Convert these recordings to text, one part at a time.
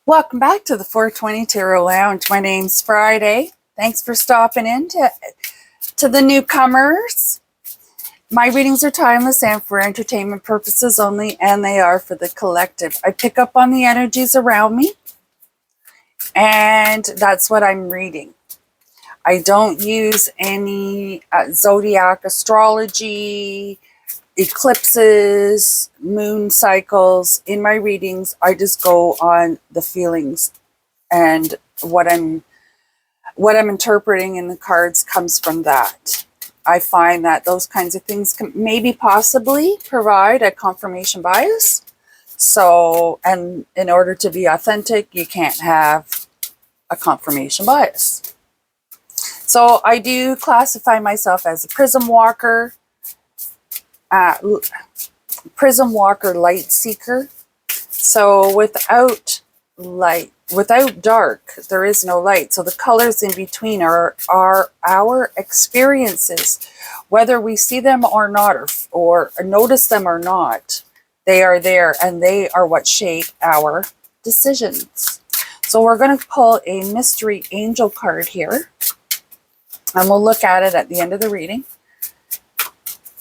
Welcome back to the 420 Tarot Lounge. My name's Friday. Thanks for stopping in to the newcomers. My readings are timeless and for entertainment purposes only, and they are for the collective. I pick up on the energies around me, and that's what I'm reading. I don't use any zodiac astrology, eclipses, moon cycles in my readings. I just go on the feelings and what I'm interpreting in the cards comes from that. I find that those kinds of things can maybe possibly provide a confirmation bias. So, and in order to be authentic, you can't have a confirmation bias. So I do classify myself as a prism walker light seeker. So without dark, there is no light. So the colors in between are our experiences, whether we see them or not, or notice them or not. They are there, and they are what shape our decisions. So we're going to pull a mystery angel card here, and we'll look at it at the end of the reading,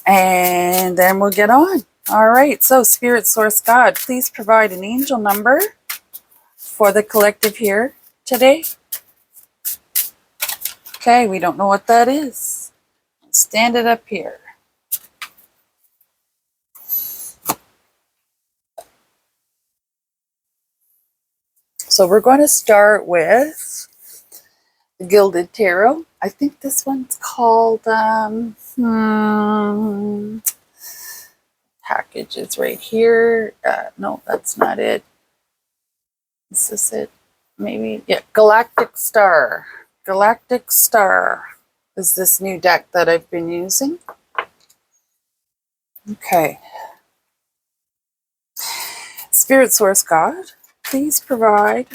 and then we'll get on. All right, so Spirit Source God, please provide an angel number for the collective here today. Okay, we don't know what that is. Stand it up here. So we're going to start with the Gilded Tarot. I think this one's called, package is right here. No, that's not it. Is this it? Maybe, yeah, Galactic Star. Galactic Star is this new deck that I've been using. Okay. Spirit Source God, please provide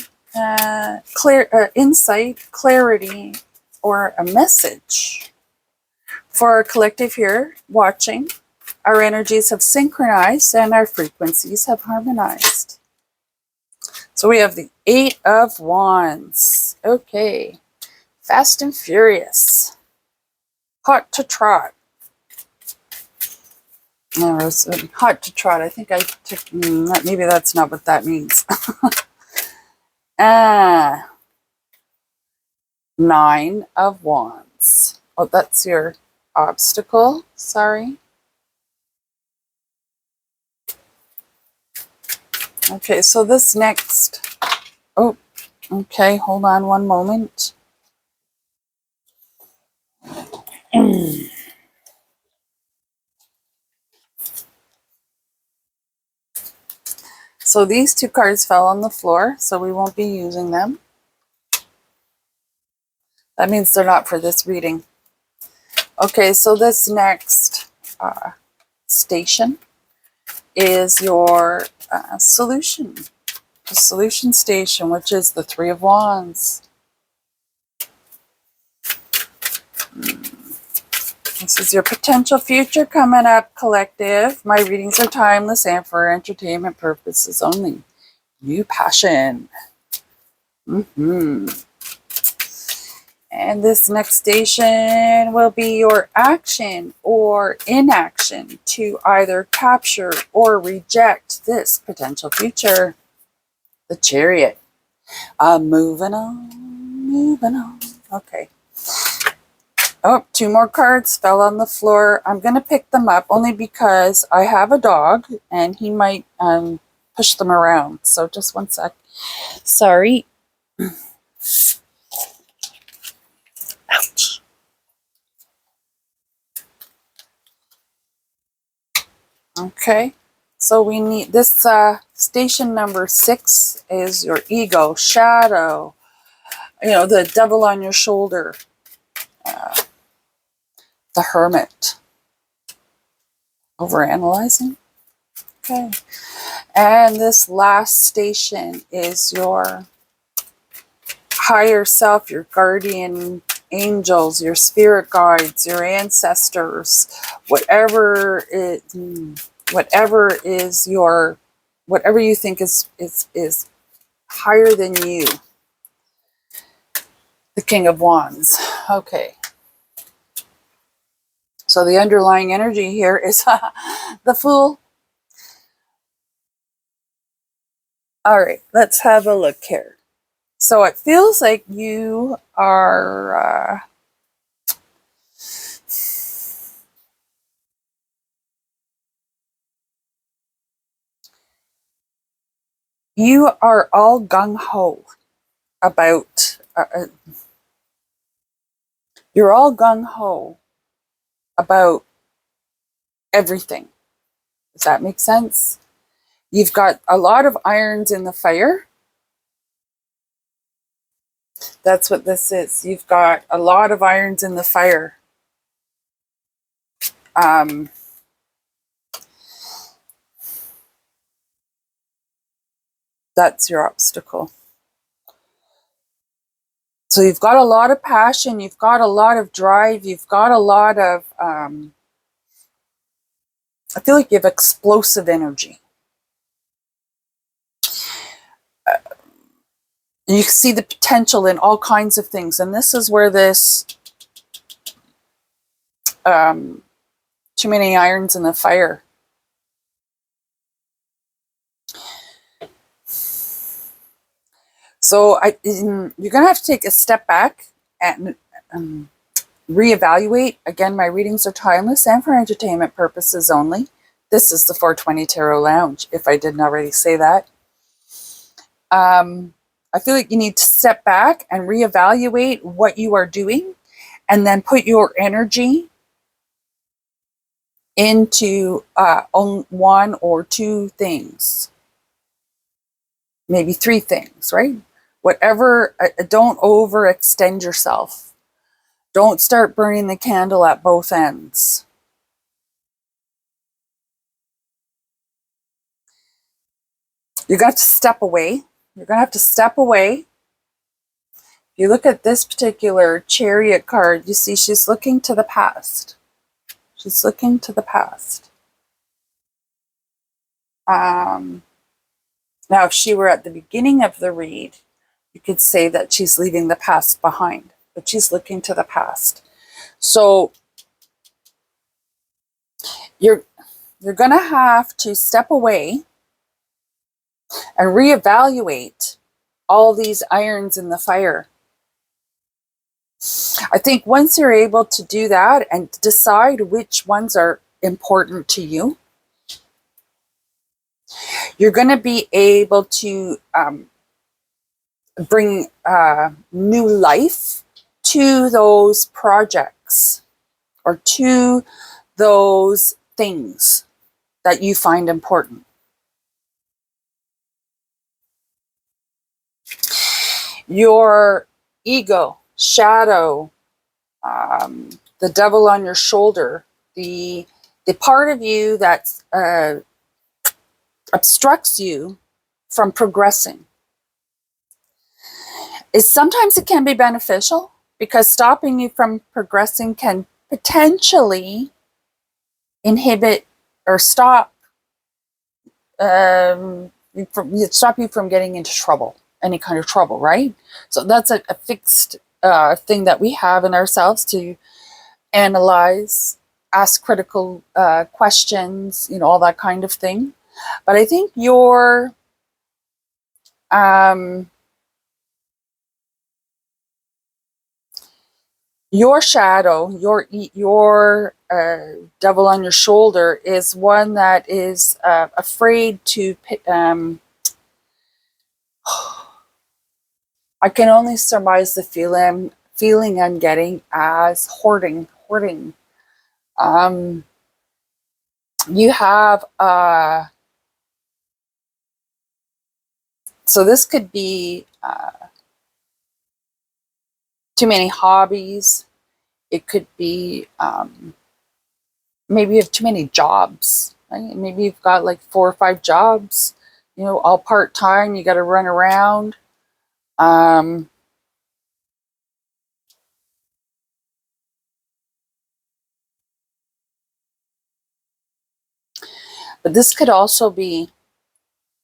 insight, clarity, or a message for our collective here watching. Our energies have synchronized and our frequencies have harmonized. So we have the Eight of Wands. Okay. Fast and furious. Hot to trot. Hot to trot. I think I took, maybe that's not what that means. Nine of Wands. Oh, that's your obstacle. Sorry. Okay, so this next... Oh, okay, hold on one moment. So these two cards fell on the floor, so we won't be using them. That means they're not for this reading. Okay, so this next station is your solution. The solution station, which is the Three of Wands. This is your potential future coming up, collective. My readings are timeless and for entertainment purposes only. New passion. And this next station will be your action or inaction to either capture or reject this potential future. The Chariot. Moving on. Okay. Oh, two more cards fell on the floor. I'm going to pick them up only because I have a dog and he might push them around. So just one sec. Sorry. Ouch. Okay. So we need this station number 6 is your ego, shadow, the devil on your shoulder, the hermit, overanalyzing. Okay. And this last station is your higher self, your guardian angels, your spirit guides, your ancestors, whatever you think is higher than you. The King of Wands. Okay. So the underlying energy here is the Fool. All right, let's have a look here. So it feels like you are all gung-ho about you're all gung-ho about everything. Does that make sense? You've got a lot of irons in the fire. That's what this is. You've got a lot of irons in the fire. That's your obstacle. So you've got a lot of passion, you've got a lot of drive, you've got a lot of, I feel like you have explosive energy. You see the potential in all kinds of things. And this is where this too many irons in the fire. So you're going to have to take a step back and reevaluate. Again, my readings are timeless and for entertainment purposes only. This is the 420 Tarot Lounge, if I didn't already say that. I feel like you need to step back and reevaluate what you are doing and then put your energy into one or two things, maybe three things, right? Whatever, don't overextend yourself. Don't start burning the candle at both ends. You're going to have to step away. You're going to have to step away. If you look at this particular Chariot card, you see she's looking to the past. She's looking to the past. Now, if she were at the beginning of the read, you could say that she's leaving the past behind, but she's looking to the past. So you're going to have to step away and reevaluate all these irons in the fire. I think once you're able to do that and decide which ones are important to you, you're going to be able to bring new life to those projects or to those things that you find important. Your ego, shadow, the devil on your shoulder, the part of you that obstructs you from progressing, is sometimes it can be beneficial because stopping you from progressing can potentially inhibit or stop you from getting into trouble, any kind of trouble, right? So that's a fixed thing that we have in ourselves to analyze, ask critical questions, all that kind of thing. But I think your shadow, your devil on your shoulder is one that is afraid to I can only surmise the feeling I'm getting as hoarding. You have so this could be too many hobbies. It could be maybe you have too many jobs. Right? Maybe you've got like 4 or 5 jobs, all part-time. You got to run around. But this could also be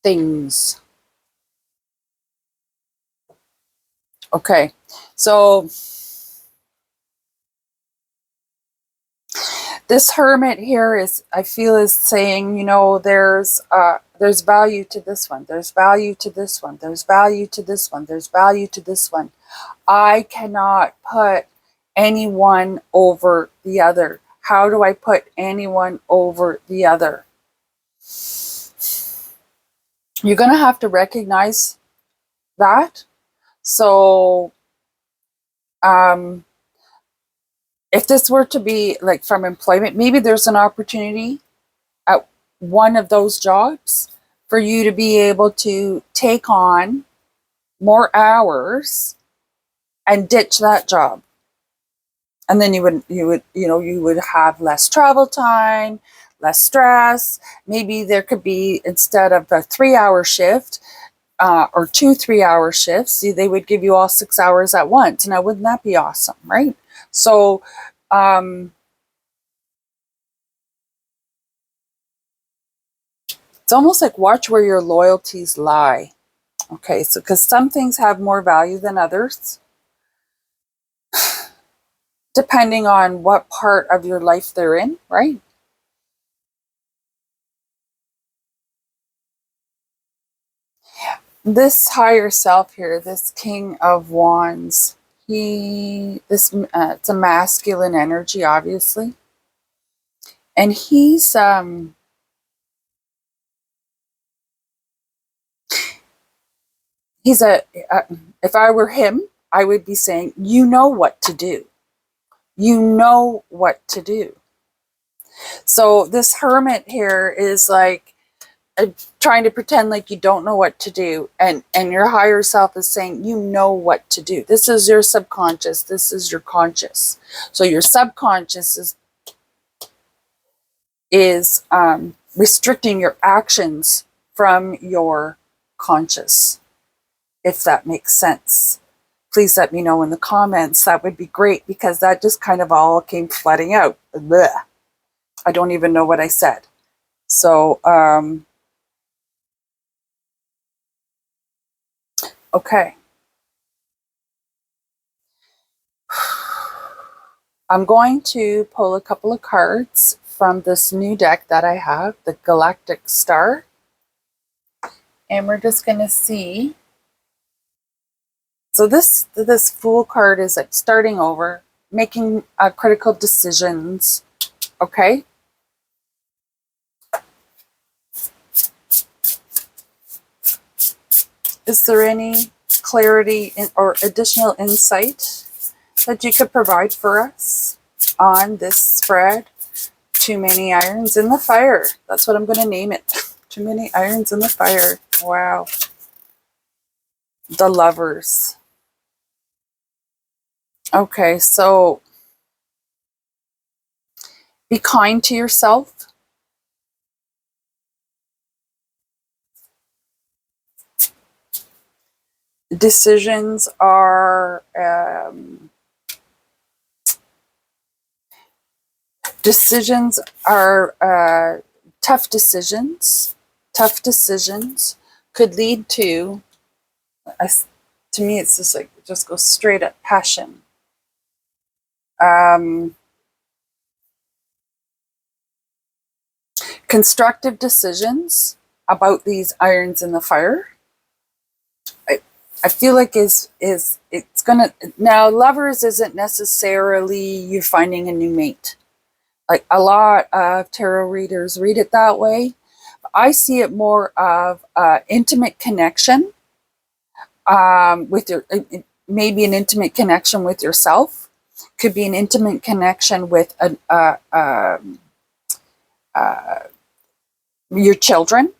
things. Okay, so this hermit here is, I feel, is saying, you know, there's value to this one. There's value to this one. There's value to this one. There's value to this one. I cannot put anyone over the other. How do I put anyone over the other? You're going to have to recognize that. So, if this were to be like from employment, maybe there's an opportunity at one of those jobs for you to be able to take on more hours and ditch that job. And then you would have less travel time, less stress. Maybe there could be, instead of a 3-hour shift, or 2 3-hour shifts, they would give you all 6 hours at once. Now, wouldn't that be awesome, right? So, it's almost like watch where your loyalties lie. Okay, so because some things have more value than others, depending on what part of your life they're in, right? This higher self here, this King of Wands, it's a masculine energy, obviously, and he's if I were him, I would be saying, you know what to do. You know what to do. So this hermit here is like trying to pretend like you don't know what to do, and your higher self is saying, you know what to do. This is your subconscious, this is your conscious. So your subconscious is restricting your actions from your conscious, if that makes sense. Please let me know in the comments. That would be great, because that just kind of all came flooding out. Blech. I don't even know what I said. So, okay. I'm going to pull a couple of cards from this new deck that I have, the Galactic Star. And we're just going to see. So this Fool card is like starting over, making critical decisions. Okay. Is there any clarity or additional insight that you could provide for us on this spread? Too many irons in the fire. That's what I'm going to name it. Too many irons in the fire. Wow. The Lovers. Okay, so be kind to yourself. Decisions are tough decisions. Tough decisions could lead to me, it's just like, it just goes straight at passion. Constructive decisions about these irons in the fire. I feel like it's gonna, now Lovers isn't necessarily you finding a new mate. Like a lot of tarot readers read it that way. I see it more of intimate connection with your, maybe an intimate connection with yourself. Could be an intimate connection with your children.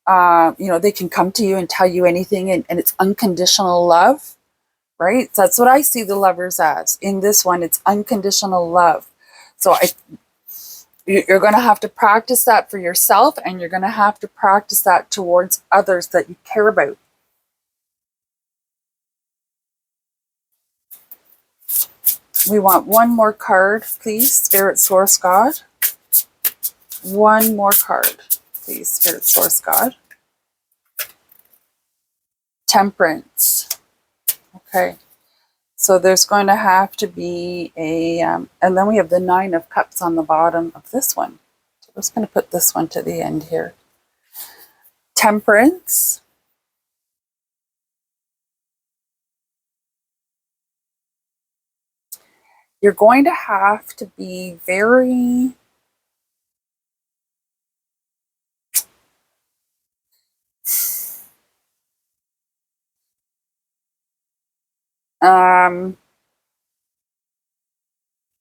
They can come to you and tell you anything, and it's unconditional love, right? So that's what I see the Lovers as. In this one, it's unconditional love. So you're going to have to practice that for yourself, and you're going to have to practice that towards others that you care about. We want one more card, please, Spirit Source God. One more card, please, Spirit Source God. Temperance. Okay. So there's going to have to be a, and then we have the 9 of Cups on the bottom of this one. So I'm just going to put this one to the end here. Temperance. You're going to have to be very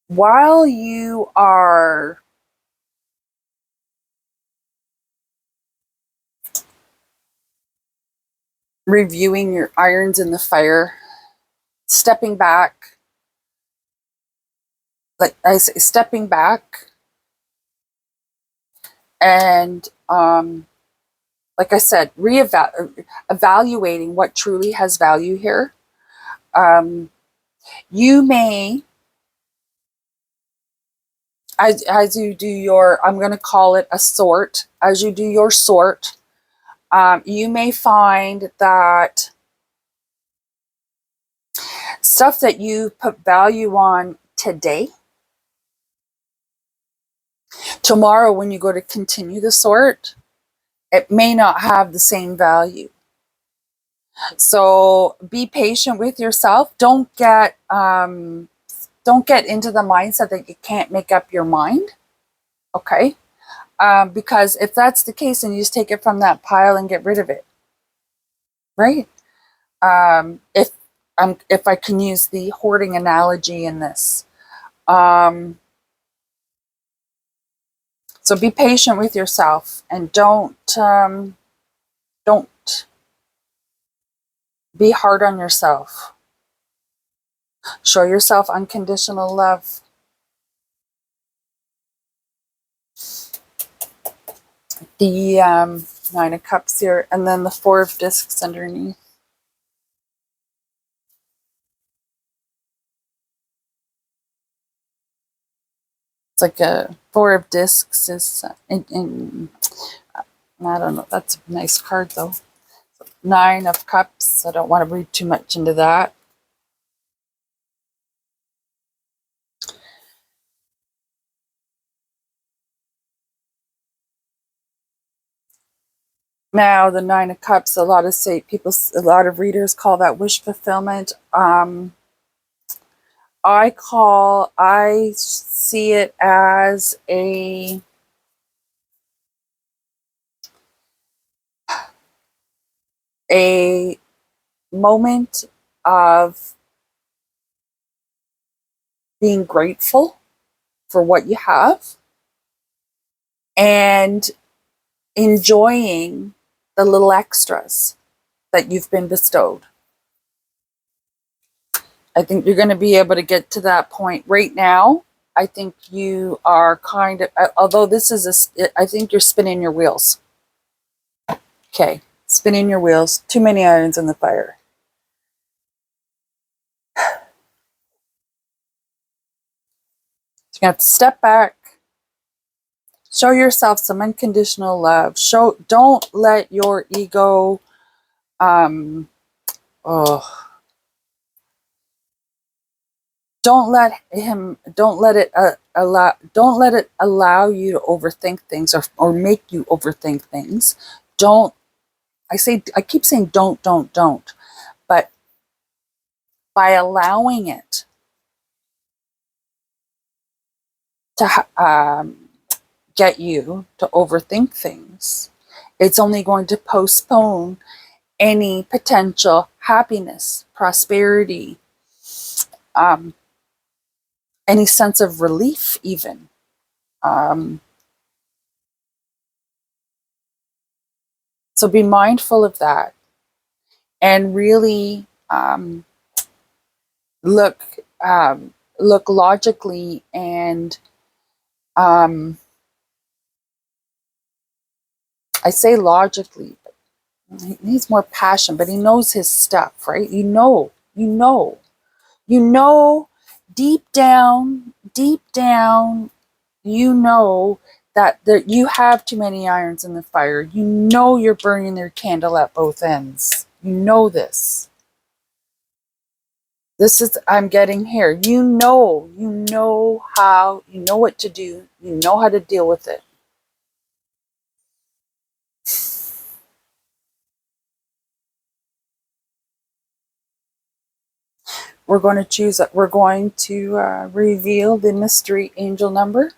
while you are reviewing your irons in the fire, stepping back, like I say, stepping back and like I said, evaluating what truly has value here. You may, as you do your, I'm going to call it a sort, as you do your sort, you may find that stuff that you put value on today, tomorrow when you go to continue the sort, it may not have the same value. So be patient with yourself. Don't get into the mindset that you can't make up your mind. Okay, because if that's the case, then you just take it from that pile and get rid of it, right? If I can use the hoarding analogy in this, so be patient with yourself and don't be hard on yourself. Show yourself unconditional love. The 9 of Cups here, and then the 4 of Discs underneath. It's like a 4 of Discs is I don't know. That's a nice card though. 9 of Cups. I don't want to read too much into that. Now the 9 of Cups. A lot of readers call that wish fulfillment. I see it as a moment of being grateful for what you have and enjoying the little extras that you've been bestowed. I think you're going to be able to get to that point right now. I think you are kind of, although this is I think you're spinning your wheels. Okay, spinning your wheels. Too many irons in the fire. So you have to step back, show yourself some unconditional love. Don't let your ego, don't let it allow you to overthink things or make you overthink things. I keep saying don't, but by allowing it to get you to overthink things, it's only going to postpone any potential happiness, prosperity, any sense of relief even. So be mindful of that and really look logically and I say logically, but he needs more passion, but he knows his stuff, right? You know, deep down, you know that you have too many irons in the fire. You know you're burning your candle at both ends. You know this. This is, I'm getting here. You know how, you know what to do. You know how to deal with it. We're going to choose, we're going to reveal the mystery angel number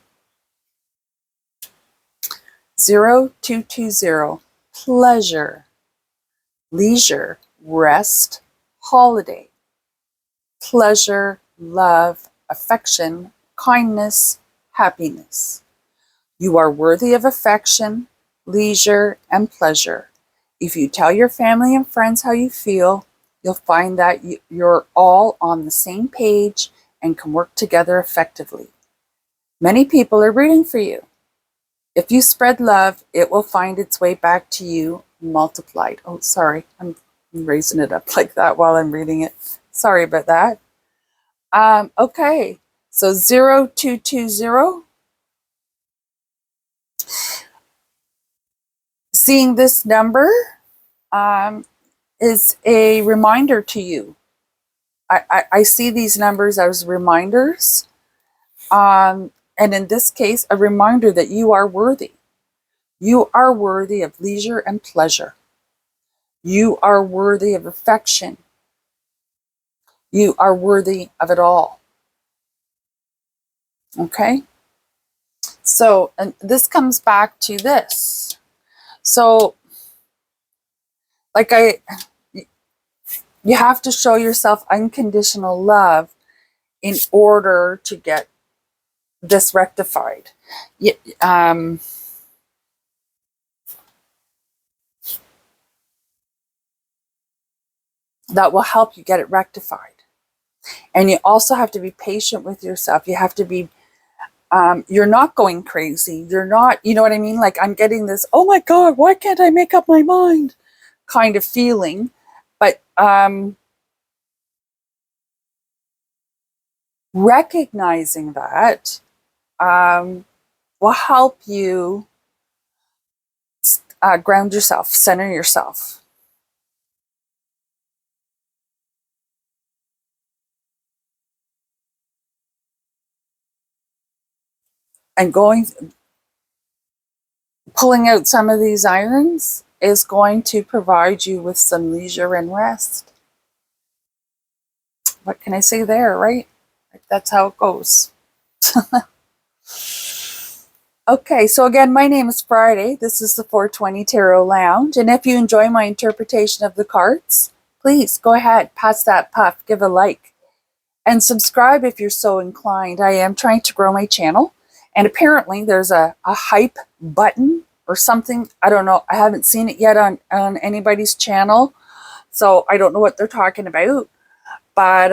0220. Pleasure, leisure, rest, holiday. Pleasure, love, affection, kindness, happiness. You are worthy of affection, leisure, and pleasure. If you tell your family and friends how you feel, you'll find that you're all on the same page and can work together effectively. Many people are rooting for you. If you spread love, it will find its way back to you multiplied. Oh, sorry, I'm raising it up like that while I'm reading it. Sorry about that. Okay, so 0220. Seeing this number is a reminder to you. I see these numbers as reminders. And in this case, a reminder that you are worthy. You are worthy of leisure and pleasure. You are worthy of affection. You are worthy of it all. Okay? So, and this comes back to this. So, like you have to show yourself unconditional love in order to get this rectified. That will help you get it rectified. And you also have to be patient with yourself. You have to be, you're not going crazy. You're not, you know what I mean? Like, I'm getting this, oh my God, why can't I make up my mind kind of feeling. But recognizing that will help you ground yourself, center yourself. And pulling out some of these irons is going to provide you with some leisure and rest. What can I say there, right? That's how it goes. Okay, so again, my name is Friday. This is the 420 Tarot Lounge. And if you enjoy my interpretation of the cards, please go ahead, pass that puff, give a like, and subscribe if you're so inclined. I am trying to grow my channel. And apparently there's a hype button or something. I don't know. I haven't seen it yet on anybody's channel. So I don't know what they're talking about. But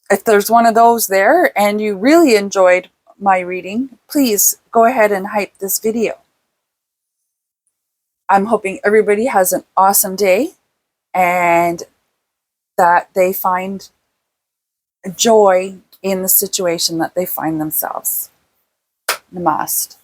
if there's one of those there and you really enjoyed my reading, please go ahead and hype this video. I'm hoping everybody has an awesome day and that they find joy in the situation that they find themselves. Namaste.